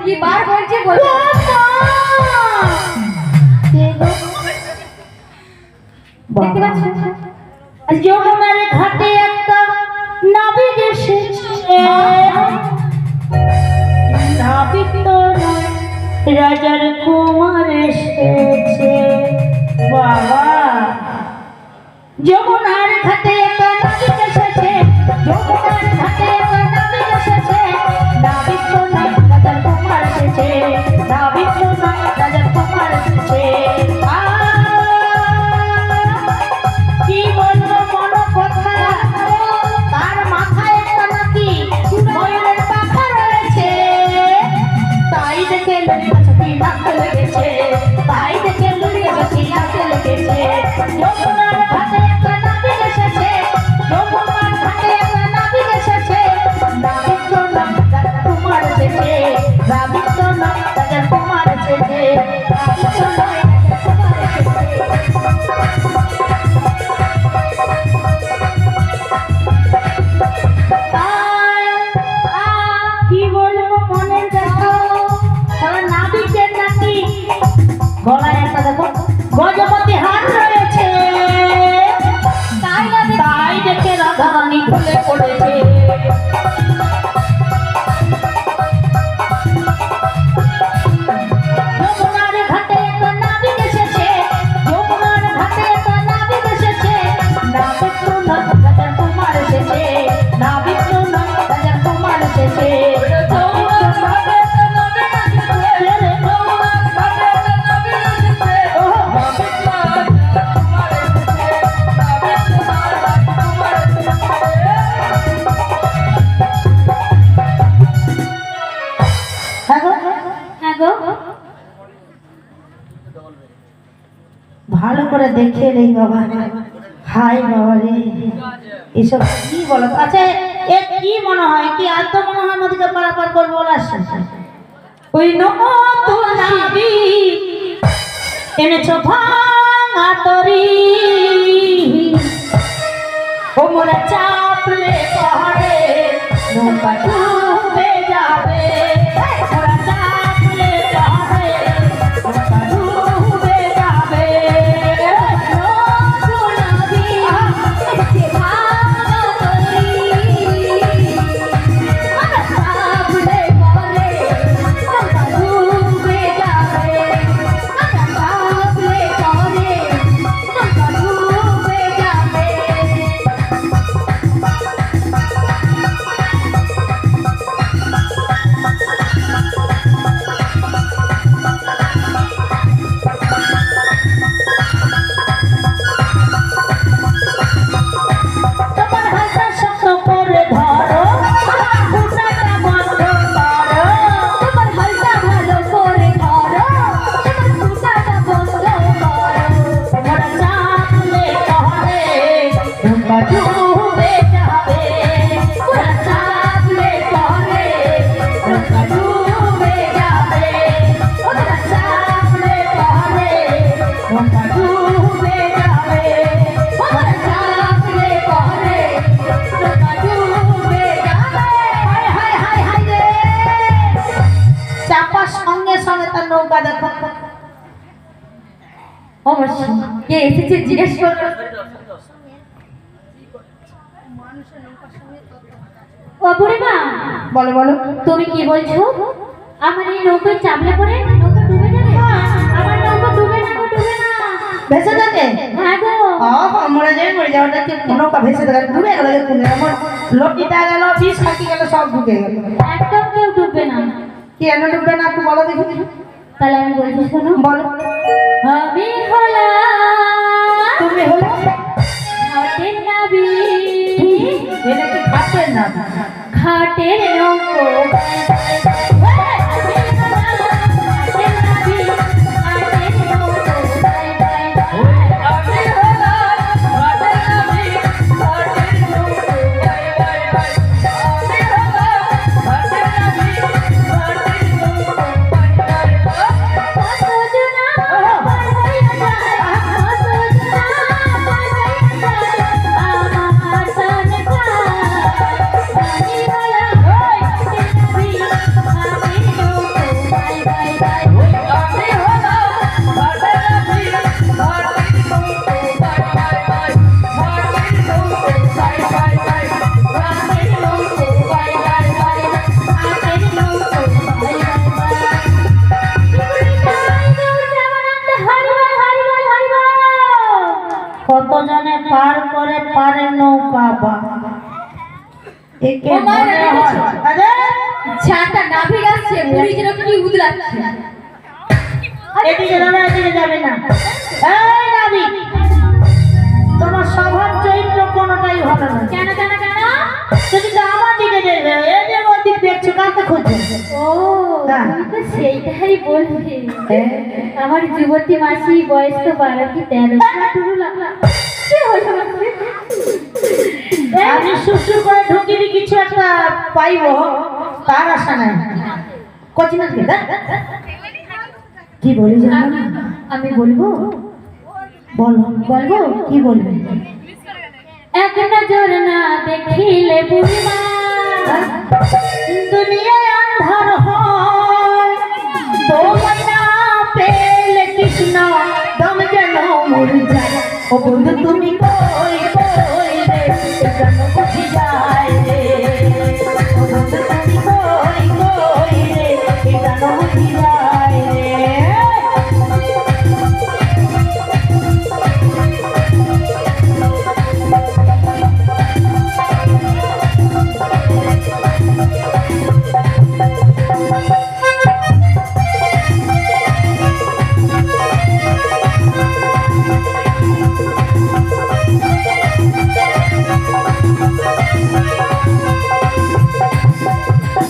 কি বার বলছে বলছে দেখতে পাচ্ছেন যমুনার ঘাটে একটা নাবিক এসেছে নাবিক তো নয় রাজার কুমার এসেছে বাবা যমুনার ঘাটে একটা নাবিক এসেছে যমুনার ঘাটে একটা নাবিক এসেছে নাবিক তো নয় রাজার কুমার এসেছে নাবিক তো নয় রাজার কুমার এসেছে কি বলবো মন কথা তার মাথায় একটা নাকি ময়ূরের পাখা রয়েছে তাই দেখে লুড়িয়ে নাচতে লেগেছে তাই দেখে লুড়িয়ে নাচতে লেগেছে যমুনার ঘাটে একটা নাবিক এসেছে যমুনার ঘাটে একটা নাবিক এসেছে নাবিক তো নয় রাজার কুমার এসেছে নাবিক তো নয় রাজার কুমার এসেছে নাবিক তো নয় কি বলবো মনের দেখো তারা নাবিকের নাকি গলায় একটা দেখো গজপতি হার রয়েছে তাই দেখে রাধারানী ঢলে পড়েছে যমুনার ঘাটে একটা নাবিক এসেছে যমুনার ঘাটে একটা নাবিক এসেছে নাবিক তো নয় রাজার কুমার এসেছে নাবিক তো নয় রাজার কুমার এসেছে ভালো করে দেখে নেই বাবা হাই বাবা রে এসব কি বলো আচ্ছা এ কি মনে হয় কি আর তো মনে হয় নদীকে পারাপার করবো বলে আসছে ওই নতুন নাবিক এনেছো ভাঙা তরি ও মোরা চাপলে পাহাড়ে নৌকা ডুবে যাবে মোরা চাপলে পাহাড়ে নৌকা ডুবে যাবে নতুন নাবিক এনেছে ভাঙা তরি মোরা চাপলে পাহাড়ে নৌকা ডুবে যাবে মোরা চাপলে পাহাড়ে নৌকা ডুবে যাবে তোমার হাতটা শক্ত করে ধরো আমার ঘুষাটা বন্ধ করো তোমার হাতটা ভালো করে ধরো তোমার ঘুষাটা বন্ধ করো তোমরা চাপলে পাহাড়ে নৌকা ডুবে যাবে তোমরা চাপলে পাহাড়ে নৌকা ডুবে যাবে তোমরা চাপলে পাহাড়ে নৌকা ডুবে যাবে তোমরা চাপলে পাহাড়ে নৌকা ডুবে যাবে হায় হায় হায় হায় রে চাপার সঙ্গে সঙ্গে তার নৌকা দেখো অবশ্যই কে এসেছে জিজ্ঞেস করো ও বুড়িমা বলো বলো তুমি কি বলছো আমার এই নৌকায় চাপলে পরে নৌকা ডুবে যাবে আমার নৌকা ডুবে না ডুবে না ভেসে যাবে হ্যাঁ গো মরে যাওয়াটা কি নৌকা ভেসে যাবে ডুবে গেল আমার লটিটা গেল বিষ খাকি গেল সব ডুবে গেল একদম কেউ ডুববে না কেন ডুববে না একটু বলো দেখি তাহলে আমি বলছি শোনো বলো আমি হলাম তুমি হলো ঘাটের নাবিক এটা কি ঘাটের নাবিক ঘাটের নৌকো কত জনে পার করে পারে নৌকা বা একে মনে হয় আরে ছাতা নাভি আসছে পুরি যেন কি উদলাচ্ছে এদিকে না এদিকে যাবে না এই নাভি তোমার স্বভাব চরিত্র কোনটাই ভালো না কেন কেন কেন তুমি তো আমার দিকে দেখবে এই যে ওর দিক দেখছো কাকে খুঁজছো ও তুমি তো সেইটাই বলবে আমার যুবতী মাসি বয়স তো 12 কি 13 শুরু লাগলা কি হলো আমি সুসু করে ঢুকিনি কিছু একটা পাইবো তার আশা নাই কচিনা কে কি বলি জানো না আমি বলবো বলো বলবো কি বলবে এক নজর না দেখিলে বুড়িমা দুনিয়ায় আন্ধার হয় তোমায় না পেলে কৃষ্ণ দম যেন মরে যায় ও বন্ধু তুমি কই কই রে কেন বুঝি যায় রে ও বন্ধু তুমি কই কই রে কেন বুঝি যায় রে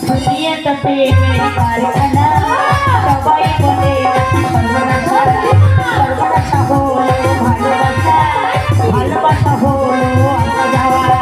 দুনিয়াটাতে মেরে কারখানা সবাই বলে সর্বনাশা সর্বনাশা হলো ভালোবাসা ভালোবাসা হলো আসা যাওয়া